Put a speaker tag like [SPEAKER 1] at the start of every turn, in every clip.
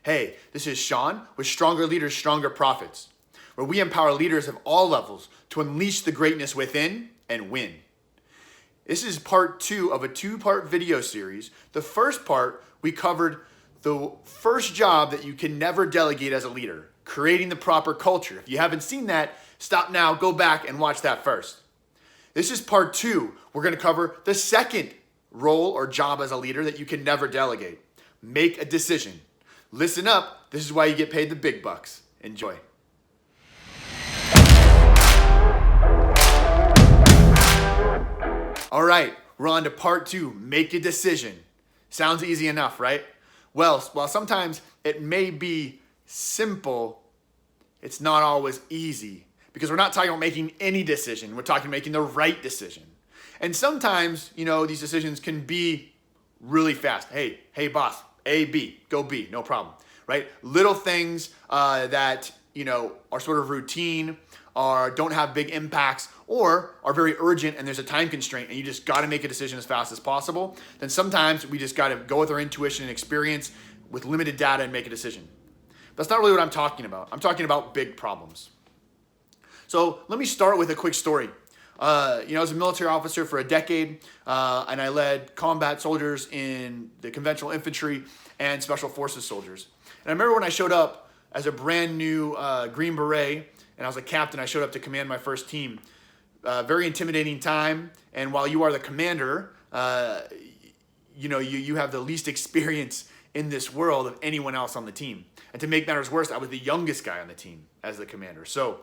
[SPEAKER 1] Hey, this is Sean with Stronger Leaders, Stronger Profits, where we empower leaders of all levels to unleash the greatness within and win. This is part 2 of a 2-part video series. The first part, we covered the first job that you can never delegate as a leader, creating the proper culture. If you haven't seen that, stop now, go back and watch that first. This is part 2. We're going to cover the second role or job as a leader that you can never delegate. Make a decision. Listen up. This is why you get paid the big bucks. Enjoy. All right, we're on to part 2. Make a decision. Sounds easy enough, right? Well, while sometimes it may be simple, it's not always easy, because we're not talking about making any decision. We're talking making the right decision. And sometimes, these decisions can be really fast. Hey, boss, A, B, go B, no problem, right? Little things that, are sort of routine, or don't have big impacts, or are very urgent and there's a time constraint and you just got to make a decision as fast as possible, then sometimes we just got to go with our intuition and experience with limited data and make a decision. That's not really what I'm talking about. I'm talking about big problems. So let me start with a quick story. I was a military officer for a decade, and I led combat soldiers in the conventional infantry and special forces soldiers. And I remember when I showed up as a brand new Green Beret, and I was a captain, I showed up to command my first team. Very intimidating time, and while you are the commander, you have the least experience in this world of anyone else on the team. And to make matters worse, I was the youngest guy on the team as the commander. So,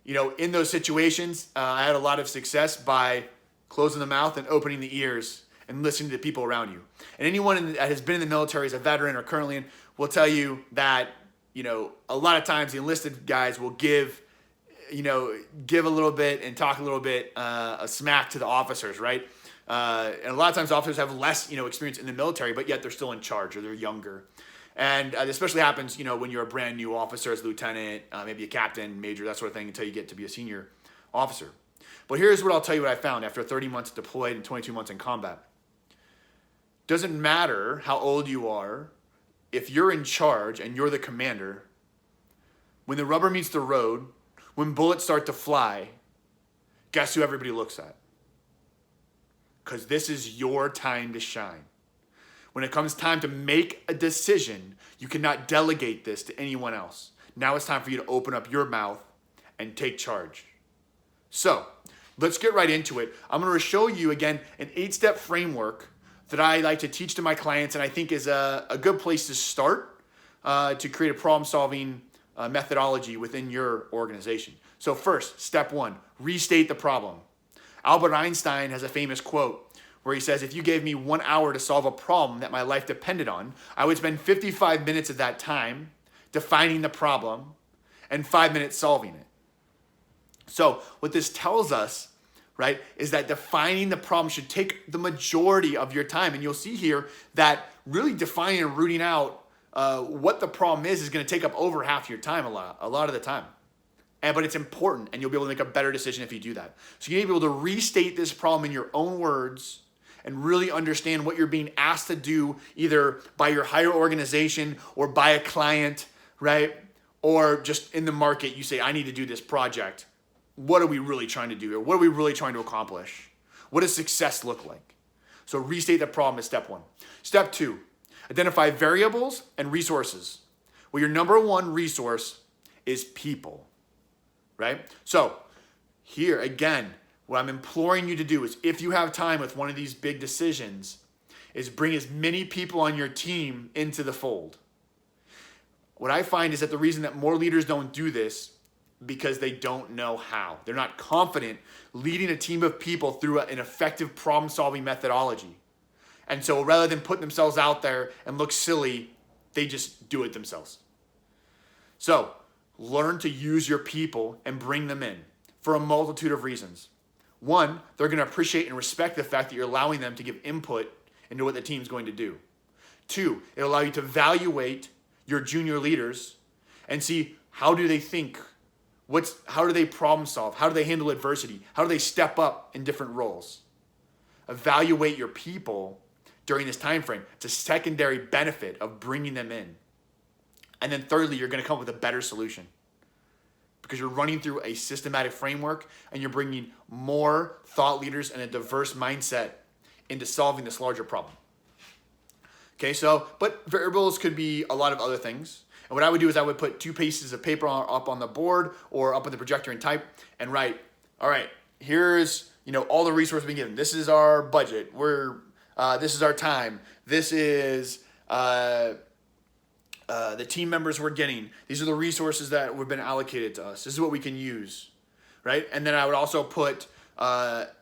[SPEAKER 1] in those situations, I had a lot of success by closing the mouth and opening the ears and listening to the people around you. And anyone that has been in the military as a veteran or currently in will tell you that, a lot of times the enlisted guys will give a little bit and talk a little bit a smack to the officers, right? And a lot of times officers have less, experience in the military, but yet they're still in charge or they're younger. And it especially happens, when you're a brand new officer as a lieutenant, maybe a captain, major, that sort of thing, until you get to be a senior officer. But here's what I'll tell you what I found after 30 months deployed and 22 months in combat. Doesn't matter how old you are, if you're in charge and you're the commander, when the rubber meets the road, when bullets start to fly, guess who everybody looks at? Because this is your time to shine. When it comes time to make a decision, you cannot delegate this to anyone else. Now it's time for you to open up your mouth and take charge. So, let's get right into it. I'm going to show you, again, an 8-step framework that I like to teach to my clients and I think is a good place to start to create a problem-solving methodology within your organization. So first, step 1, restate the problem. Albert Einstein has a famous quote where he says, if you gave me 1 hour to solve a problem that my life depended on, I would spend 55 minutes of that time defining the problem and 5 minutes solving it. So what this tells us, right, is that defining the problem should take the majority of your time. And you'll see here that really defining and rooting out what the problem is going to take up over half your time a lot of the time. But it's important, and you'll be able to make a better decision if you do that. So you need to be able to restate this problem in your own words and really understand what you're being asked to do, either by your higher organization or by a client, right? Or just in the market, you say, I need to do this project. What are we really trying to do here? What are we really trying to accomplish? What does success look like? So restate the problem is step 1. Step 2, identify variables and resources. Well, your number 1 resource is people, right? So here, again, what I'm imploring you to do is, if you have time with one of these big decisions, is bring as many people on your team into the fold. What I find is that the reason that more leaders don't do this because they don't know how. They're not confident leading a team of people through an effective problem-solving methodology. And so rather than put themselves out there and look silly, they just do it themselves. So learn to use your people and bring them in for a multitude of reasons. 1, they're going to appreciate and respect the fact that you're allowing them to give input into what the team's going to do. 2, it'll allow you to evaluate your junior leaders and see, how do they think? How do they problem solve? How do they handle adversity? How do they step up in different roles? Evaluate your people during this time frame. It's a secondary benefit of bringing them in. And then thirdly, you're going to come up with a better solution because you're running through a systematic framework and you're bringing more thought leaders and a diverse mindset into solving this larger problem. Okay, so, but variables could be a lot of other things. And what I would do is I would put 2 pieces of paper up on the board or up on the projector and type and write, all right, here's, all the resources we've been given. This is our budget. This is our time. This is the team members we're getting. These are the resources that have been allocated to us. This is what we can use, right? And then I would also put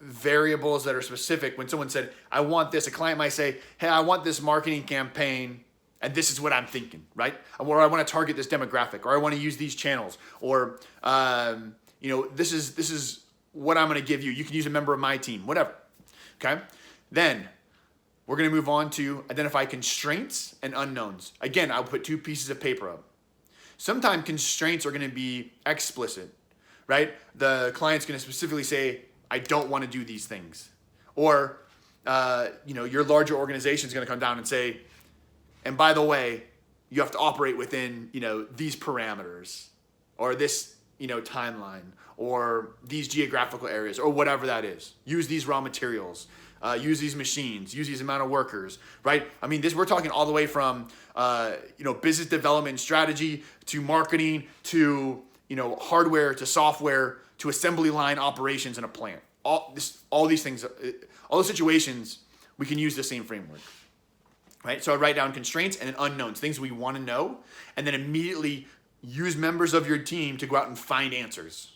[SPEAKER 1] variables that are specific. When someone said, I want this, a client might say, hey, I want this marketing campaign, and this is what I'm thinking, right? Or I want to target this demographic, or I want to use these channels, or this is what I'm going to give you. You can use a member of my team, whatever. Okay? Then we're going to move on to identify constraints and unknowns. Again, I'll put 2 pieces of paper up. Sometimes constraints are going to be explicit, right? The client's going to specifically say, I don't want to do these things. Or, your larger organization is going to come down and say, and by the way, you have to operate within, these parameters or this, timeline or these geographical areas or whatever that is. Use these raw materials, use these machines, use these amount of workers, right? I mean, we're talking all the way from, business development strategy to marketing to, hardware to software to assembly line operations in a plant. All these things, all those situations, we can use the same framework, right? So I write down constraints and then unknowns, things we want to know, and then immediately use members of your team to go out and find answers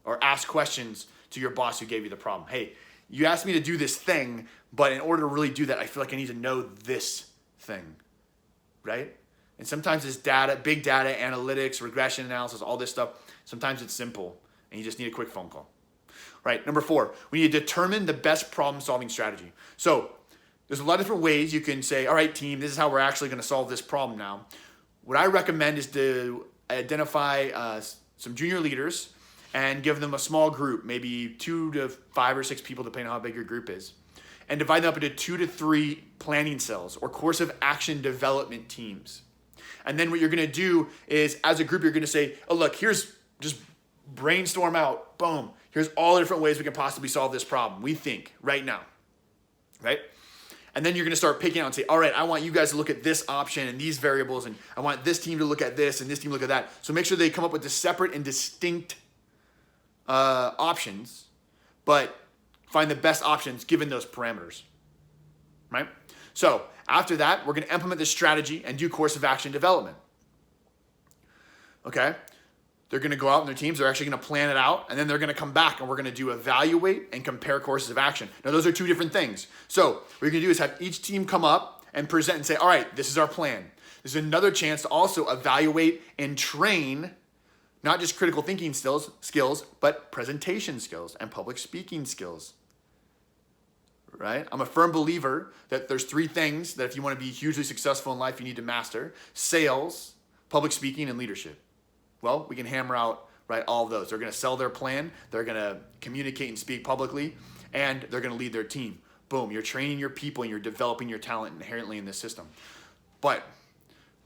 [SPEAKER 1] or ask questions to your boss who gave you the problem. Hey, you asked me to do this thing, but in order to really do that, I feel like I need to know this thing, right? And sometimes it's data, big data, analytics, regression analysis, all this stuff. Sometimes it's simple and you just need a quick phone call. Right, number 4, we need to determine the best problem-solving strategy. So there's a lot of different ways you can say, all right, team, this is how we're actually going to solve this problem now. What I recommend is to identify some junior leaders and give them a small group, maybe 2 to 5 or 6 people, depending on how big your group is, and divide them up into 2 to 3 planning cells or course of action development teams. And then what you're going to do is, as a group, you're going to say, oh, look, here's just brainstorm out, boom. Here's all the different ways we can possibly solve this problem, we think, right now, right? And then you're going to start picking out and say, all right, I want you guys to look at this option and these variables, and I want this team to look at this and this team look at that. So make sure they come up with the separate and distinct options, but find the best options given those parameters, right? So after that, we're going to implement this strategy and do course of action development, okay? They're going to go out in their teams. They're actually going to plan it out. And then they're going to come back and we're going to do evaluate and compare courses of action. Now, those are 2 different things. So what you're going to do is have each team come up and present and say, all right, this is our plan. There's another chance to also evaluate and train not just critical thinking skills, but presentation skills and public speaking skills, right? I'm a firm believer that there's 3 things that if you want to be hugely successful in life, you need to master: sales, public speaking, and leadership. Well, we can hammer out, right, all of those. They're going to sell their plan, they're going to communicate and speak publicly, and they're going to lead their team. Boom, you're training your people and you're developing your talent inherently in this system. But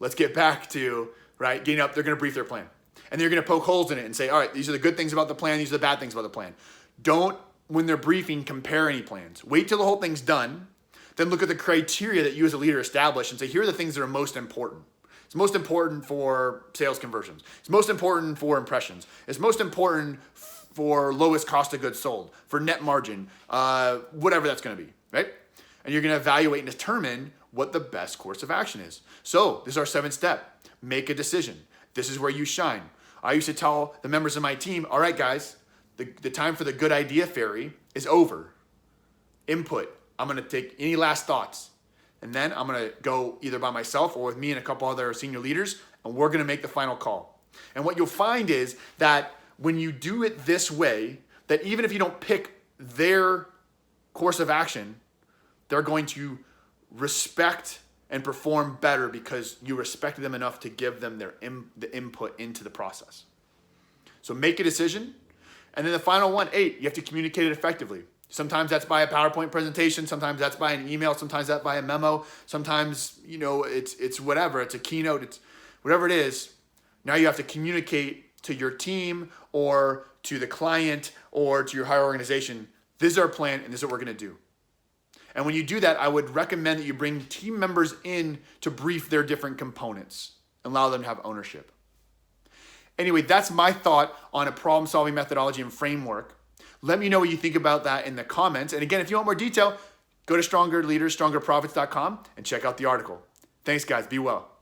[SPEAKER 1] let's get back to, right, getting up, they're going to brief their plan. And they're going to poke holes in it and say, all right, these are the good things about the plan, these are the bad things about the plan. Don't, when they're briefing, compare any plans. Wait till the whole thing's done, then look at the criteria that you as a leader establish and say, here are the things that are most important. It's most important for sales conversions. It's most important for impressions. It's most important for lowest cost of goods sold, for net margin, whatever that's going to be, right? And you're going to evaluate and determine what the best course of action is. So this is our 7th step. Make a decision. This is where you shine. I used to tell the members of my team, all right, guys, the time for the good idea fairy is over. Input. I'm going to take any last thoughts. And then I'm going to go either by myself or with me and a couple other senior leaders, and we're going to make the final call. And what you'll find is that when you do it this way, that even if you don't pick their course of action, they're going to respect and perform better because you respected them enough to give them the input into the process. So make a decision. And then the final one, 8, you have to communicate it effectively. Sometimes that's by a PowerPoint presentation. Sometimes that's by an email. Sometimes that's by a memo. Sometimes, it's whatever. It's a keynote. It's whatever it is, now you have to communicate to your team or to the client or to your higher organization, this is our plan and this is what we're going to do. And when you do that, I would recommend that you bring team members in to brief their different components and allow them to have ownership. Anyway, that's my thought on a problem-solving methodology and framework. Let me know what you think about that in the comments. And again, if you want more detail, go to StrongerLeaders, StrongerProfits.com and check out the article. Thanks, guys. Be well.